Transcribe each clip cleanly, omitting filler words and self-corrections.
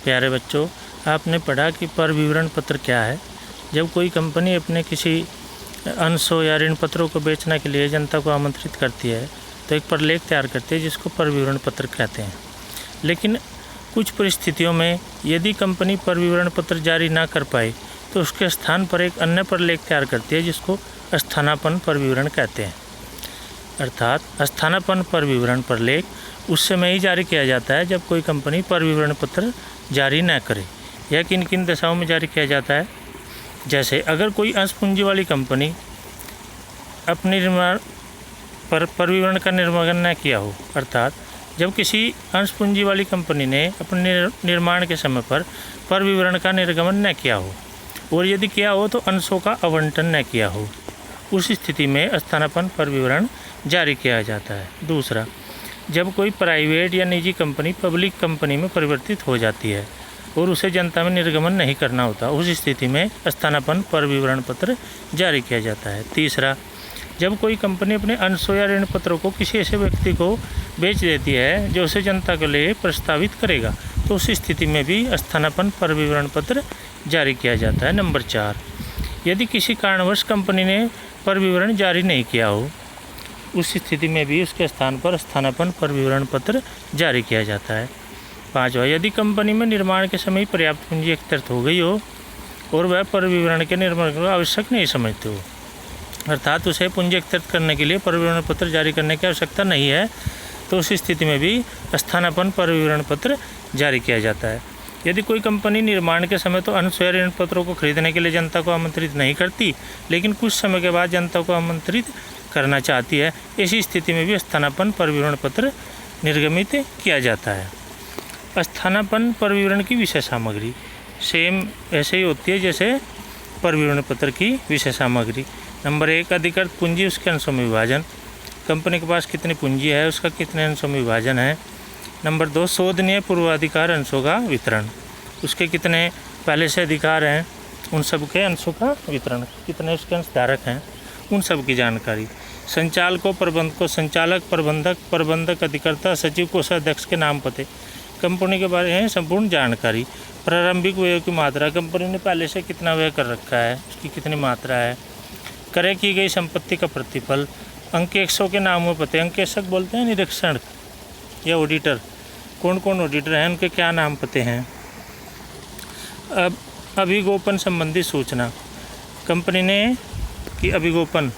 प्यारे बच्चों, आपने पढ़ा कि पर विवरण पत्र क्या है। जब कोई कंपनी अपने किसी अंशों या ऋण पत्रों को बेचने के लिए जनता को आमंत्रित करती है तो एक प्रलेख तैयार करती है जिसको पर विवरण पत्र कहते हैं। लेकिन कुछ परिस्थितियों में यदि कंपनी पर विवरण पत्र जारी ना कर पाए तो उसके स्थान पर एक अन्य प्रलेख तैयार करती है जिसको स्थानापन्न पर विवरण कहते हैं। अर्थात स्थानापन्न पर विवरण प्रलेख उस समय ही जारी किया जाता है जब कोई कंपनी पर विवरण पत्र जारी न करे। यह किन किन दशाओं में जारी किया जाता है? जैसे अगर कोई अंश पूंजी वाली कंपनी अपने निर्माण पर विवरण का निर्माण न किया हो, अर्थात जब किसी अंश पूंजी वाली कंपनी ने अपने निर्माण के समय पर विवरण का निर्गमन न किया हो और यदि किया हो तो अंशों का आवंटन न किया हो, उस स्थिति में स्थानापन्न पर विवरण जारी किया जाता है। दूसरा, जब कोई प्राइवेट या निजी कंपनी पब्लिक कंपनी में परिवर्तित हो जाती है और उसे जनता में निर्गमन नहीं करना होता, उस स्थिति में स्थानापन्न पर विवरण पत्र जारी किया जाता है। तीसरा, जब कोई कंपनी अपने अंशों या ऋण पत्रों को किसी ऐसे व्यक्ति को बेच देती है जो उसे जनता के लिए प्रस्तावित करेगा तो उस स्थिति में भी स्थानापन्न पर विवरण पत्र जारी किया जाता है। नंबर 4, यदि किसी कारणवश कंपनी ने पर विवरण जारी नहीं किया हो, उस स्थिति में भी उसके स्थान पर स्थानापन्न पर विवरण पत्र जारी किया जाता है। 5वां, यदि कंपनी में निर्माण के समय पर्याप्त पूंजी एकत्रित हो गई हो और वह पर विवरण के निर्माण को आवश्यक नहीं समझते हो, अर्थात उसे पूंजी एकत्रित करने के लिए पर विवरण पत्र जारी करने की आवश्यकता नहीं है, तो उस स्थिति में भी स्थानापन्न पर विवरण पत्र जारी किया जाता है। यदि कोई कंपनी निर्माण के समय तो अंश या ऋण पत्रों को खरीदने के लिए जनता को आमंत्रित नहीं करती, लेकिन कुछ समय के बाद जनता को आमंत्रित करना चाहती है, ऐसी स्थिति में भी स्थानापन्न पर विवरण पत्र निर्गमित किया जाता है। स्थानापन्न पर विवरण की विषय सामग्री सेम ऐसे ही होती है जैसे पर विवरण पत्र की विषय सामग्री। नंबर 1, अधिकृत पूंजी, उसके अंशों में विभाजन। कंपनी के पास कितनी पूंजी है, उसका कितने अंशों में विभाजन है। नंबर 2, शोधनीय पूर्वाधिकार अंशों का वितरण, उसके कितने पहले से अधिकार हैं, उन सब के अंशों का वितरण, कितने उसके अंशधारक हैं, उन सब की जानकारी। संचालकों, प्रबंधकों, संचालक, प्रबंधक, अधिकर्ता, सचिव, कोषाध्यक्ष के नाम पते, कंपनी के बारे में संपूर्ण जानकारी। प्रारंभिक व्यय की मात्रा, कंपनी ने पहले से कितना व्यय कर रखा है, उसकी कितनी मात्रा है। क्रय की गई संपत्ति का प्रतिफल। अंकेक्षकों के नाम व पते, अंकेक्षक बोलते हैं निरीक्षण या ऑडिटर, कौन कौन ऑडिटर हैं, उनके क्या नाम पते हैं। अब अभिगोपन संबंधी सूचना, कंपनी ने कि अभिगोपन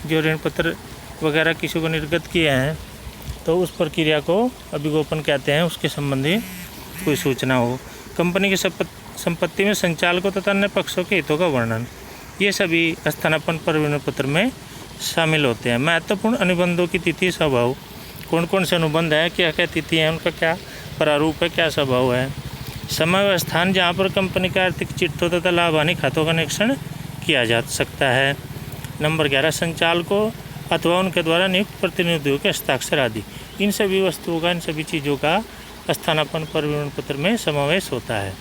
जो ऋण पत्र वगैरह किसी को निर्गत किए हैं तो उस प्रक्रिया को अभिगोपन कहते हैं, उसके संबंधी कोई सूचना हो। कंपनी की संपत्ति में संचालकों तथा अन्य पक्षों के हितों का वर्णन, ये सभी स्थानापन्न पर विवरण पत्र में शामिल होते हैं। महत्वपूर्ण अनुबंधों की तिथि, स्वभाव, कौन कौन से अनुबंध हैं, क्या क्या तिथि हैं, उनका क्या प्रारूप है, क्या स्वभाव है। समय व स्थान जहाँ पर कंपनी के आर्थिक चिट्ठों तथा लाभ हानि खातों का निरीक्षण किया जा सकता है। नंबर 11, संचालकों अथवा उनके द्वारा नियुक्त प्रतिनिधियों के हस्ताक्षर आदि, इन सभी वस्तुओं का, इन सभी चीज़ों का स्थानापन्न पर विवरण पत्र में समावेश होता है।